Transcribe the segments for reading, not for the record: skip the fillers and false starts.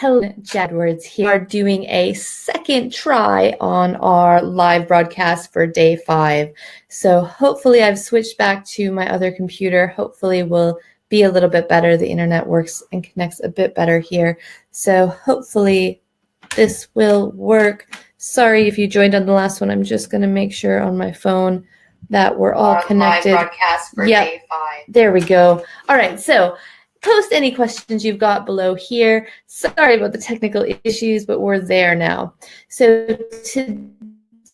Hello, Jadwards here. We are doing a second try on our live broadcast for day 5. So hopefully I've switched back to my other computer. Hopefully we'll be a little bit better. The internet works and connects a bit better here. So hopefully this will work. Sorry if you joined on the last one. I'm just going to make sure on my phone that we're all connected. Live broadcast for day 5. There we go. All right, so post any questions you've got below here. Sorry about the technical issues, but we're there now. So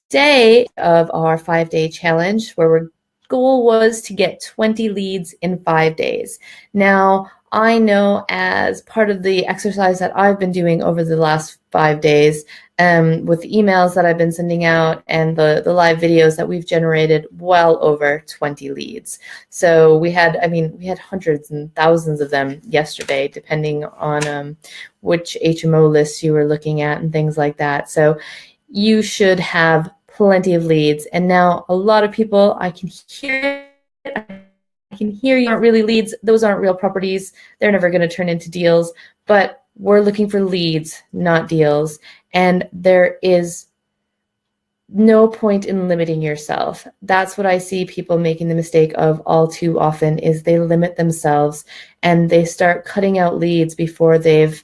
today of our 5-day challenge, where our goal was to get 20 leads in 5 days. Now, I know as part of the exercise that I've been doing over the last 5 days, with the emails that I've been sending out and the live videos that we've generated well over 20 leads. So we had hundreds and thousands of them yesterday, depending on which HMO lists you were looking at and things like that. So you should have plenty of leads. And now a lot of people, I can hear you aren't really leads. Those aren't real properties. They're never going to turn into deals. But we're looking for leads, not deals. And there is no point in limiting yourself. That's what I see people making the mistake of all too often, is they limit themselves and they start cutting out leads before they've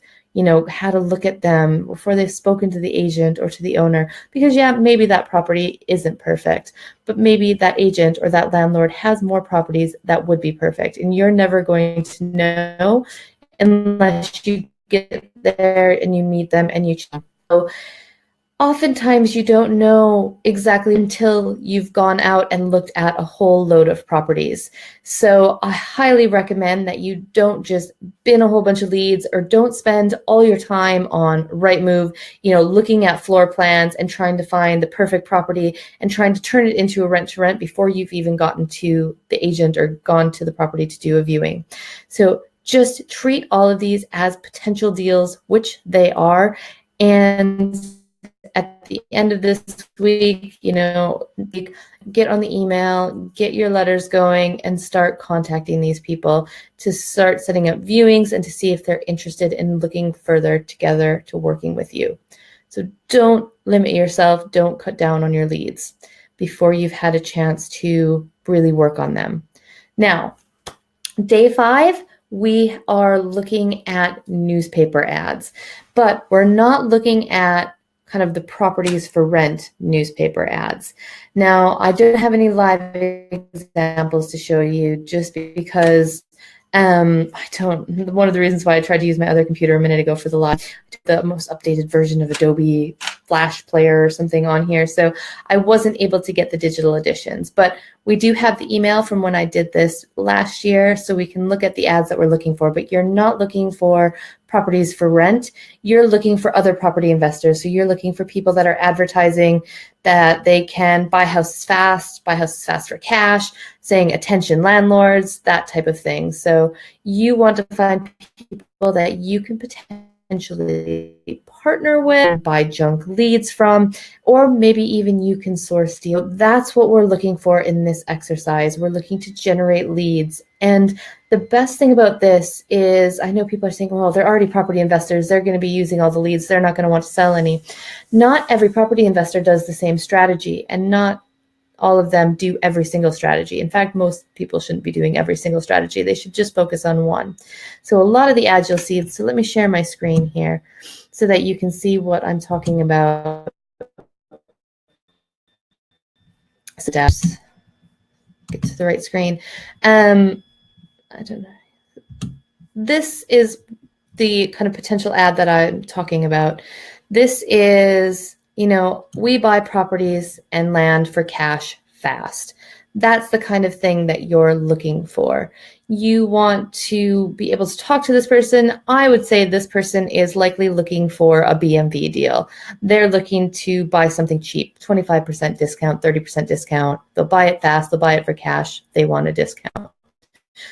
had a look at them, before they've spoken to the agent or to the owner. Because maybe that property isn't perfect, but maybe that agent or that landlord has more properties that would be perfect. And you're never going to know unless you get there and you meet them and you chat. So oftentimes you don't know exactly until you've gone out and looked at a whole load of properties. So I highly recommend that you don't just bin a whole bunch of leads, or don't spend all your time on Rightmove, looking at floor plans and trying to find the perfect property and trying to turn it into a rent-to-rent before you've even gotten to the agent or gone to the property to do a viewing. So just treat all of these as potential deals, which they are. And at the end of this week, get on the email, get your letters going, and start contacting these people to start setting up viewings and to see if they're interested in looking further together to working with you. So don't limit yourself. Don't cut down on your leads before you've had a chance to really work on them. Now, day 5, we are looking at newspaper ads, but we're not looking at kind of the properties for rent newspaper ads. Now, I don't have any live examples to show you just because one of the reasons why I tried to use my other computer a minute ago for the live, I took the most updated version of Adobe Flash Player or something on here, so I wasn't able to get the digital editions. But we do have the email from when I did this last year, so we can look at the ads that we're looking for. But you're not looking for properties for rent. You're looking for other property investors. So you're looking for people that are advertising that they can buy houses fast for cash, saying attention landlords, that type of thing. So you want to find people that you can potentially partner with, buy junk leads from, or maybe even you can source deals. That's what we're looking for in this exercise. We're looking to generate leads. And the best thing about this is, I know people are saying, well, they're already property investors. They're going to be using all the leads. They're not going to want to sell any. Not every property investor does the same strategy, and not all of them do every single strategy. In fact, most people shouldn't be doing every single strategy. They should just focus on one. So a lot of the ads you'll see, so let me share my screen here so that you can see what I'm talking about. Steps. Get to the right screen. I don't know. This is the kind of potential ad that I'm talking about. This is, we buy properties and land for cash fast. That's the kind of thing that you're looking for. You want to be able to talk to this person. I would say this person is likely looking for a BMV deal. They're looking to buy something cheap, 25% discount, 30% discount. They'll buy it fast. They'll buy it for cash. They want a discount.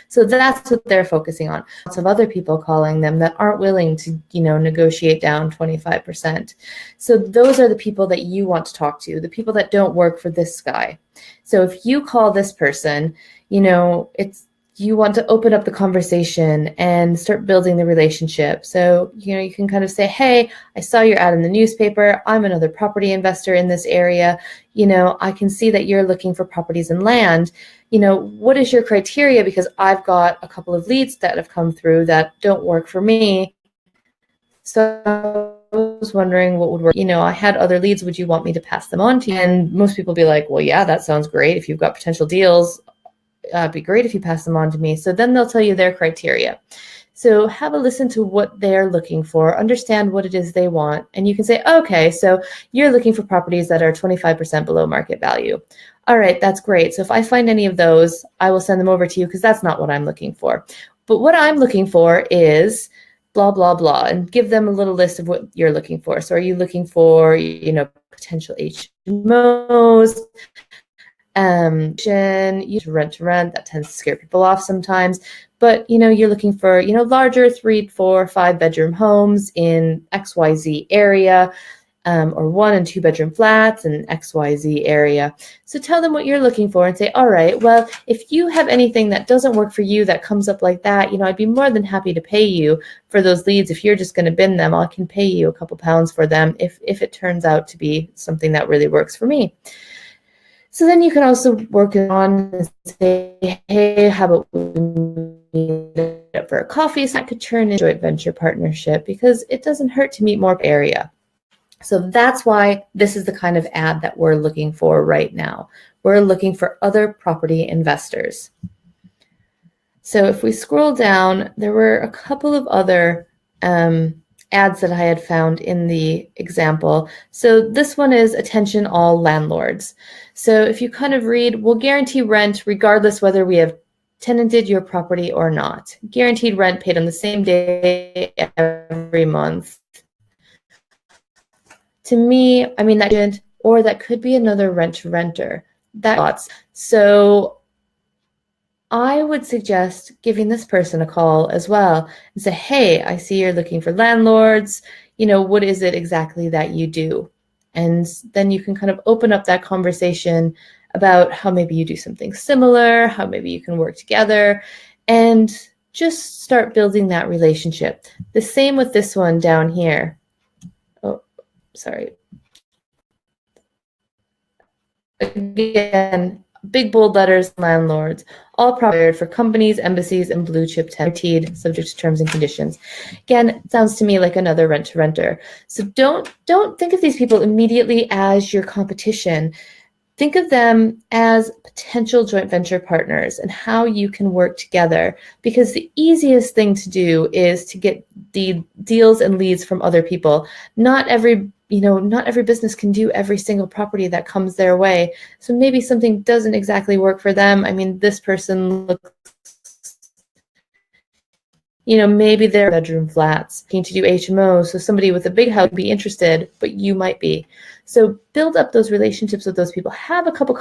So that's what they're focusing on. Lots of other people calling them that aren't willing to, negotiate down 25%. So those are the people that you want to talk to, the people that don't work for this guy. So if you call this person, you want to open up the conversation and start building the relationship. So, you can kind of say, hey, I saw your ad in the newspaper. I'm another property investor in this area. I can see that you're looking for properties and land. What is your criteria? Because I've got a couple of leads that have come through that don't work for me. So I was wondering what would work. I had other leads. Would you want me to pass them on to you? And most people be like, well, yeah, that sounds great. If you've got potential deals, it'd be great if you pass them on to me. So then they'll tell you their criteria. So have a listen to what they're looking for, understand what it is they want. And you can say, okay, so you're looking for properties that are 25% below market value. All right, that's great. So if I find any of those, I will send them over to you because that's not what I'm looking for. But what I'm looking for is blah, blah, blah, and give them a little list of what you're looking for. So are you looking for, potential HMOs, rent to rent? That tends to scare people off sometimes. But, you're looking for, larger 3, 4, 5 bedroom homes in XYZ area, or 1 and 2 bedroom flats in XYZ area. So tell them what you're looking for and say, all right, well, if you have anything that doesn't work for you that comes up like that, I'd be more than happy to pay you for those leads. If you're just going to bin them, I can pay you a couple pounds for them if it turns out to be something that really works for me. So then you can also work on and say, hey, how about we meet up for a coffee? So that could turn into a joint venture partnership because it doesn't hurt to meet more area. So that's why this is the kind of ad that we're looking for right now. We're looking for other property investors. So if we scroll down, there were a couple of other ads that I had found in the example. So this one is attention all landlords. So if you kind of read, we'll guarantee rent regardless whether we have tenanted your property or not. Guaranteed rent paid on the same day every month. To me, that could be another rent-to-renter. So I would suggest giving this person a call as well and say, hey, I see you're looking for landlords. What is it exactly that you do? And then you can kind of open up that conversation about how maybe you do something similar, how maybe you can work together, and just start building that relationship. The same with this one down here. Oh, sorry. Again, big bold letters, landlords, all provided for companies, embassies, and blue chip guaranteed, subject to terms and conditions. Again, it sounds to me like another rent-to-renter. So don't think of these people immediately as your competition. Think of them as potential joint venture partners and how you can work together, because the easiest thing to do is to get the deals and leads from other people. Not every business can do every single property that comes their way. So maybe something doesn't exactly work for them. This person looks, maybe they're bedroom flats, looking to do HMOs. So somebody with a big house would be interested, but you might be. So build up those relationships with those people. Have a cup of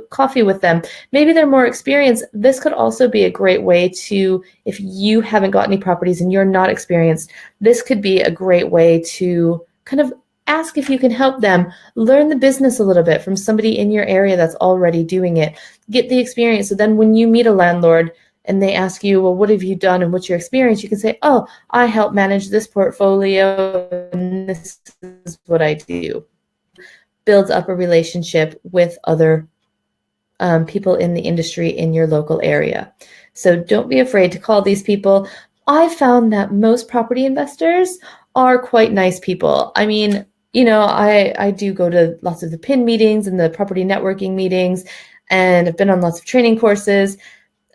coffee with them. Maybe they're more experienced. This could also be a great way to, if you haven't got any properties and you're not experienced, this could be a great way to kind of ask if you can help them learn the business a little bit from somebody in your area that's already doing it. Get the experience. So then when you meet a landlord and they ask you, well, what have you done and what's your experience? You can say, oh, I help manage this portfolio and this is what I do. Builds up a relationship with other people in the industry in your local area. So don't be afraid to call these people. I found that most property investors are quite nice people. I do go to lots of the PIN meetings and the property networking meetings, and I've been on lots of training courses.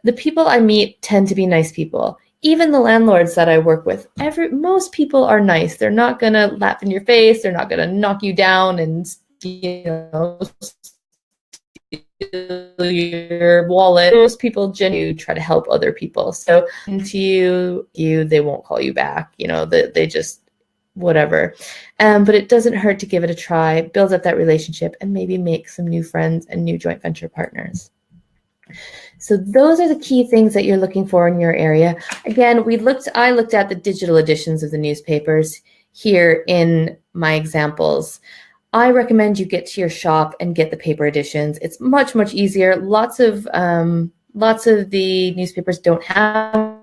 The people I meet tend to be nice people. Even the landlords that I work with, most people are nice. They're not going to laugh in your face. They're not going to knock you down and, steal your wallet. Most people genuinely try to help other people. So to you, they won't call you back. They just whatever. But it doesn't hurt to give it a try, build up that relationship, and maybe make some new friends and new joint venture partners. So those are the key things that you're looking for in your area. Again, I looked at the digital editions of the newspapers here in my examples. I recommend you get to your shop and get the paper editions. It's much, much easier. Lots of lots of the newspapers don't have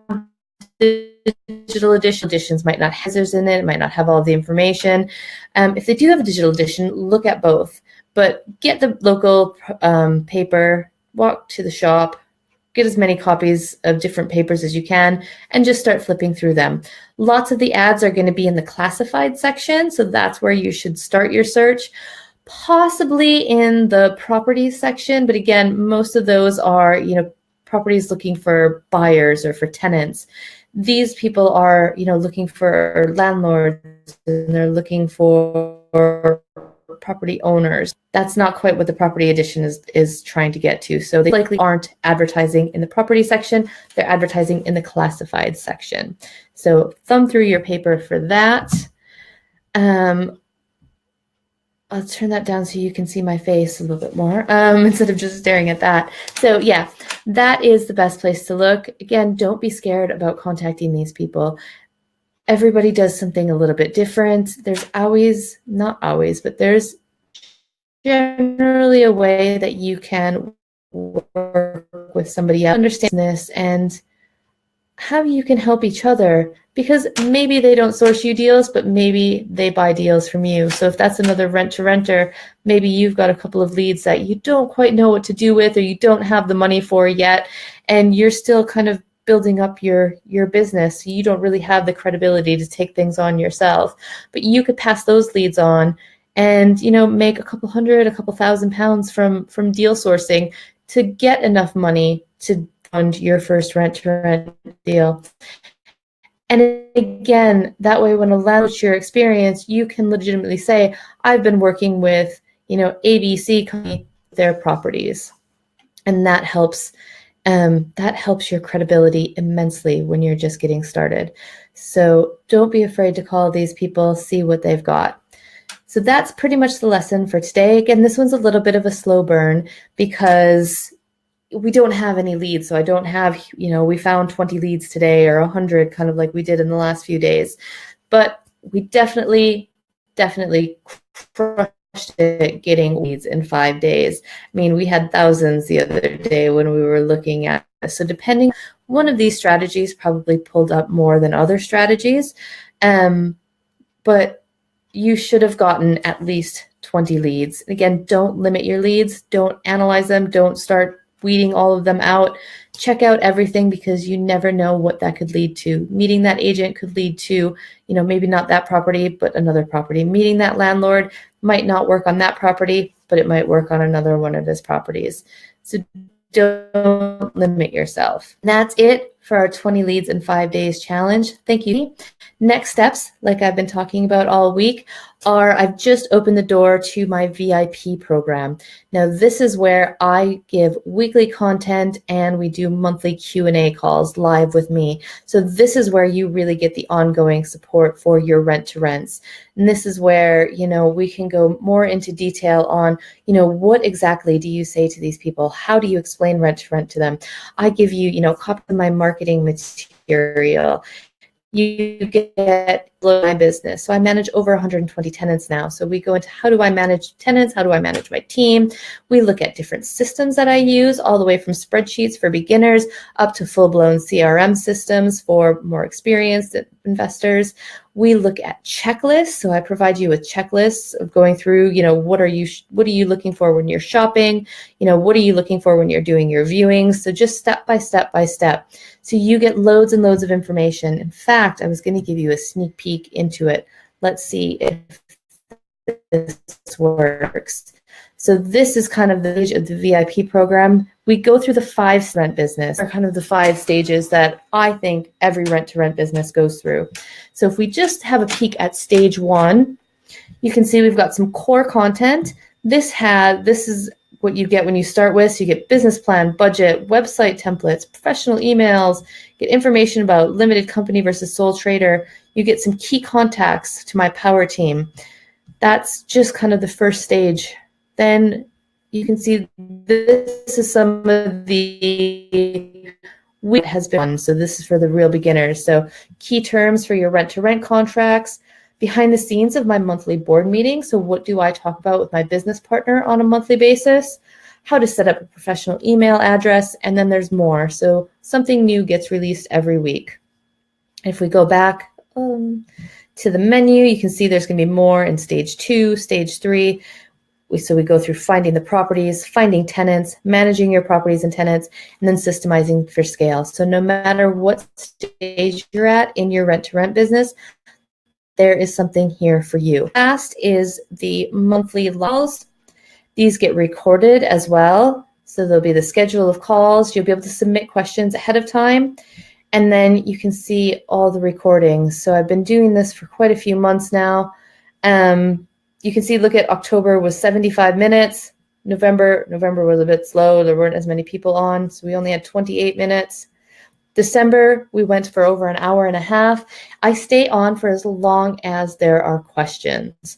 digital editions, might not have hazards in it might not have all the information. If they do have a digital edition, look at both, but get the local paper, walk to the shop, get as many copies of different papers as you can, and just start flipping through them. Lots of the ads are going to be in the classified section, so that's where you should start your search. Possibly in the properties section, but again, most of those are, properties looking for buyers or for tenants. These people are, looking for landlords, and they're looking for property owners. That's not quite what the property edition is trying to get to. So they likely aren't advertising in the property section, they're advertising in the classified section. So thumb through your paper for that. I'll turn that down so you can see my face a little bit more instead of just staring at that. So yeah, that is the best place to look. Again, don't be scared about contacting these people. Everybody does something a little bit different. There's always, not always, but there's generally a way that you can work with somebody else, understand this, and how you can help each other, because maybe they don't source you deals, but maybe they buy deals from you. So if that's another rent-to-renter, maybe you've got a couple of leads that you don't quite know what to do with, or you don't have the money for yet, and you're still kind of building up your business. You don't really have the credibility to take things on yourself, but you could pass those leads on and, make a couple hundred, a couple £1,000 from deal sourcing to get enough money to fund your first rent-to-rent deal. And again, that way, when a landlord's your experience, you can legitimately say, I've been working with, ABC company, their properties. And that helps your credibility immensely when you're just getting started. So don't be afraid to call these people, see what they've got. So that's pretty much the lesson for today. Again, this one's a little bit of a slow burn because we don't have any leads. So I don't have, we found 20 leads today or 100, kind of like we did in the last few days. But we definitely crushed it getting leads in 5 days. I mean, we had thousands the other day when we were looking at this. So depending, one of these strategies probably pulled up more than other strategies. But you should have gotten at least 20 leads. Again, don't limit your leads. Don't analyze them. Don't start weeding all of them out. Check out everything, because you never know what that could lead to. Meeting that agent could lead to, maybe not that property, but another property. Meeting that landlord might not work on that property, but it might work on another one of his properties. So don't limit yourself. That's it for our 20 leads in 5 days challenge. Thank you. Next steps, like I've been talking about all week, are I've just opened the door to my VIP program. Now, this is where I give weekly content and we do monthly Q&A calls live with me. So this is where you really get the ongoing support for your rent-to-rents. And this is where, we can go more into detail on, what exactly do you say to these people? How do you explain rent-to-rent to them? I give you, a copy of my marketing material. You get my business. So I manage over 120 tenants now. So we go into how do I manage tenants? How do I manage my team? We look at different systems that I use, all the way from spreadsheets for beginners up to full-blown CRM systems for more experienced investors. We look at checklists. So I provide you with checklists of going through, what are you looking for when you're shopping? What are you looking for when you're doing your viewings? So just step by step by step. So you get loads and loads of information. In fact, I was going to give you a sneak peek into it. Let's see if this works. So this is kind of the stage of the VIP program. We go through the 5 rent business, or kind of the 5 stages that I think every rent-to-rent business goes through. So if we just have a peek at stage 1, you can see we've got some core content. This is what you get when you start with. So you get business plan, budget, website templates, professional emails, get information about limited company versus sole trader. You get some key contacts to my power team. That's just kind of the first stage. Then you can see this is some of the week has been. So this is for the real beginners. So key terms for your rent-to-rent contracts, behind the scenes of my monthly board meeting. So what do I talk about with my business partner on a monthly basis? how to set up a professional email address, and then there's more. So something new gets released every week. If we go back to the menu, you can see there's going to be more in stage 2, stage 3. So we go through finding the properties, finding tenants, managing your properties and tenants, and then systemizing for scale. So no matter what stage you're at in your rent-to-rent business, there is something here for you. Last is the monthly laws. These get recorded as well. So there'll be the schedule of calls. You'll be able to submit questions ahead of time. And then you can see all the recordings. So I've been doing this for quite a few months now. You can see, look at October was 75 minutes. November was a bit slow. There weren't as many people on, so we only had 28 minutes. December, we went for over an hour and a half. I stay on for as long as there are questions.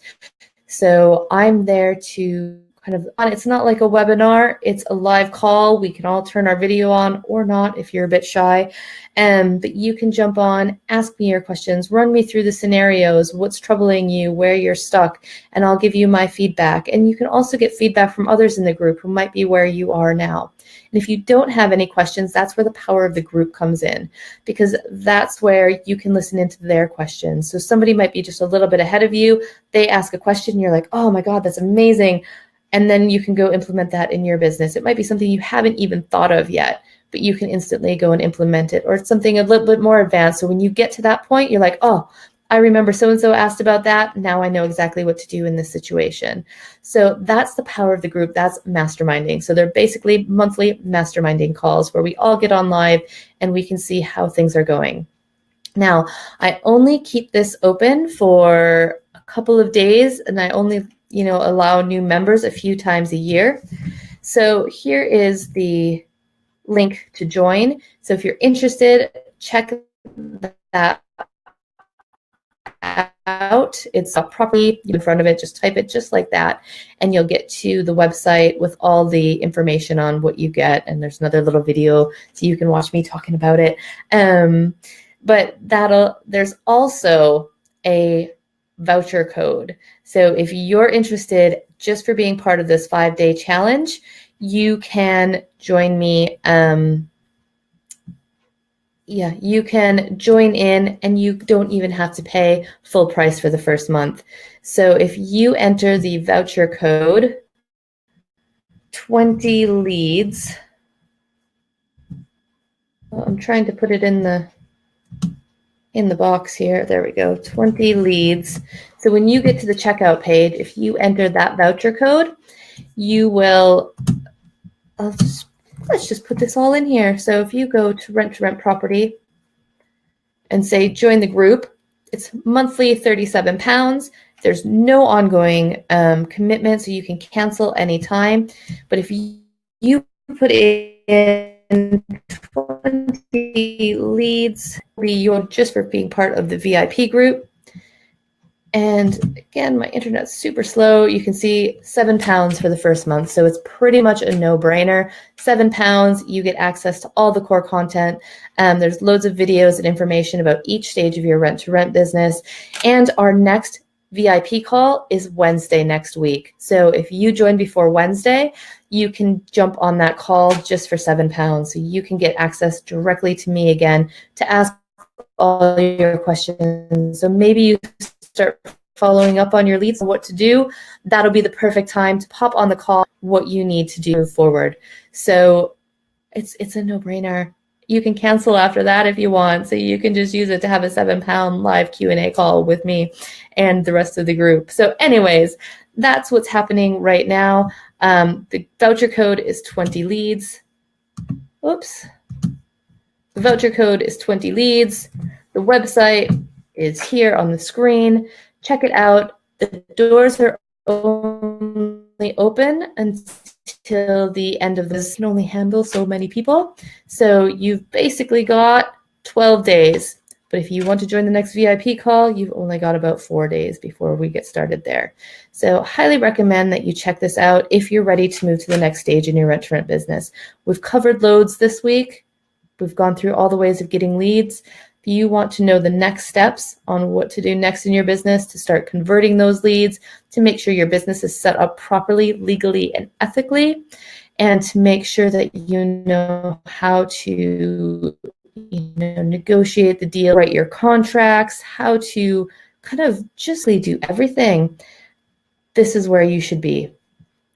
So I'm there to it's not like a webinar, it's a live call. We can all turn our video on or not if you're a bit shy. But you can jump on, ask me your questions, run me through the scenarios, what's troubling you, where you're stuck, and I'll give you my feedback. And you can also get feedback from others in the group who might be where you are now. And if you don't have any questions, that's where the power of the group comes in, because that's where you can listen into their questions. So somebody might be just a little bit ahead of you. They ask a question, you're like, oh my God, that's amazing. And then you can go implement that in your business. It might be something you haven't even thought of yet, but you can instantly go and implement it, or it's something a little bit more advanced. So when you get to that point, you're like, oh, I remember so-and-so asked about that. Now I know exactly what to do in this situation. So that's the power of the group. That's masterminding. So they're basically monthly masterminding calls where we all get on live and we can see how things are going. Now, I only keep this open for a couple of days, and I only allow new members a few times a year. So here is the link to join. So if you're interested, check that out. It's a property in front of it. Just type it just like that, and you'll get to the website with all the information on what you get. And there's another little video so you can watch me talking about it. But there's also a voucher code. So if you're interested just for being part of this 5-day challenge, you can join me. You can join in, and you don't even have to pay full price for the first month. So if you enter the voucher code 20 leads, I'm trying to put it in the box here. There we go, 20 leads. So when you get to the checkout page, if you enter that voucher code, you will, let's just put this all in here. So if you go to rent property and say join the group, it's monthly £37. There's no ongoing commitment, so you can cancel anytime. But if you put in 20 leads, you're just for being part of the VIP group. And again, my internet's super slow. You can see £7 for the first month. So it's pretty much a no-brainer. £7, you get access to all the core content. There's loads of videos and information about each stage of your rent-to-rent business. And our next VIP call is Wednesday next week. So if you join before Wednesday, you can jump on that call just for £7. So you can get access directly to me again to ask all your questions. So maybe you start following up on your leads and what to do. That'll be the perfect time to pop on the call, what you need to do forward. So it's a no-brainer. You can cancel after that if you want. So you can just use it to have a £7 live Q&A call with me and the rest of the group. So anyways, that's what's happening right now. The voucher code is 20 leads. Oops. The voucher code is 20 leads. The website is here on the screen. Check it out. The doors are only open until the end of this. Can only handle so many people. So you've basically got 12 days. But if you want to join the next VIP call, you've only got about 4 days before we get started there. So highly recommend that you check this out if you're ready to move to the next stage in your rent-to-rent business. We've covered loads this week. We've gone through all the ways of getting leads. If you want to know the next steps on what to do next in your business to start converting those leads, to make sure your business is set up properly, legally, and ethically, and to make sure that you know how to negotiate the deal, write your contracts, how to kind of just do everything. This is where you should be.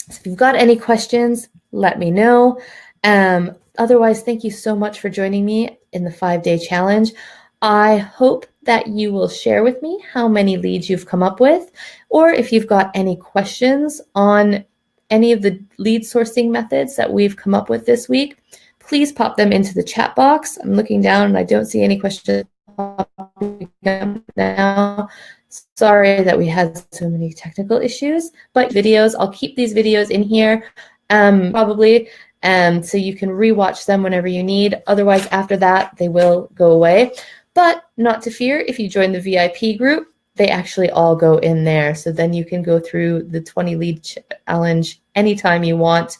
So if you've got any questions, let me know. Otherwise, thank you so much for joining me in the 5-day challenge. I hope that you will share with me how many leads you've come up with, or if you've got any questions on any of the lead sourcing methods that we've come up with this week, please pop them into the chat box. I'm looking down and I don't see any questions popping up now. Sorry that we had so many technical issues, but videos, I'll keep these videos in here probably, so you can rewatch them whenever you need. Otherwise, after that, they will go away. But not to fear, if you join the VIP group, they actually all go in there. So then you can go through the 20 lead challenge anytime you want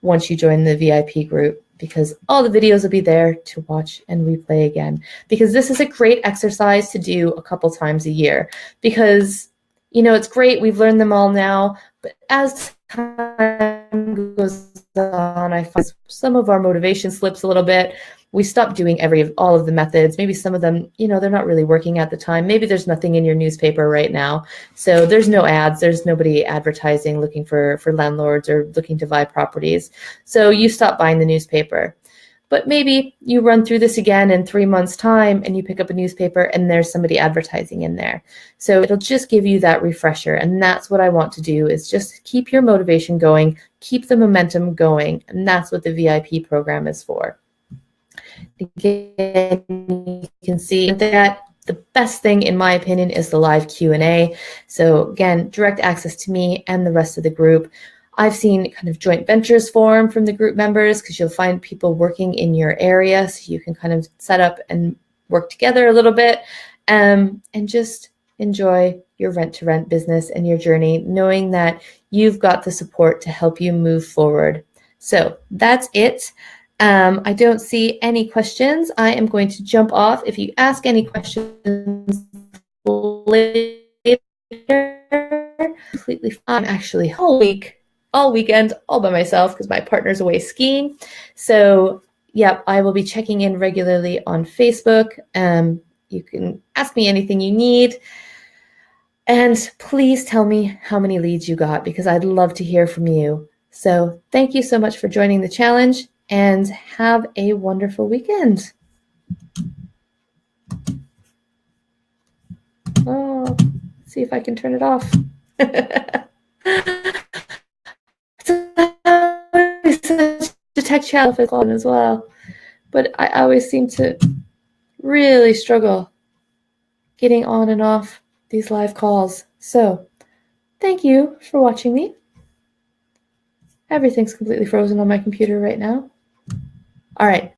once you join the VIP group, because all the videos will be there to watch and replay again. Because this is a great exercise to do a couple times a year. Because, it's great, we've learned them all now, but as time goes on, I find some of our motivation slips a little bit. We stop doing all of the methods. Maybe some of them, they're not really working at the time. Maybe there's nothing in your newspaper right now. So there's no ads. There's nobody advertising looking for landlords or looking to buy properties. So you stop buying the newspaper. But maybe you run through this again in 3 months' time and you pick up a newspaper and there's somebody advertising in there. So it'll just give you that refresher. And that's what I want to do, is just keep your motivation going, keep the momentum going. And that's what the VIP program is for. Again, you can see that the best thing, in my opinion, is the live Q&A. So again, direct access to me and the rest of the group. I've seen kind of joint ventures form from the group members, because you'll find people working in your area, so you can kind of set up and work together a little bit, and just enjoy your rent-to-rent business and your journey, knowing that you've got the support to help you move forward. So that's it. I don't see any questions. I am going to jump off. If you ask any questions later, completely fine. I'm actually all weekend, all by myself, because my partner's away skiing. So, yeah, I will be checking in regularly on Facebook. You can ask me anything you need. And please tell me how many leads you got, because I'd love to hear from you. So thank you so much for joining the challenge, and have a wonderful weekend. Oh, let's see if I can turn it off. It's such a tech challenge as well, but I always seem to really struggle getting on and off these live calls. So thank you for watching me. Everything's completely frozen on my computer right now. All right.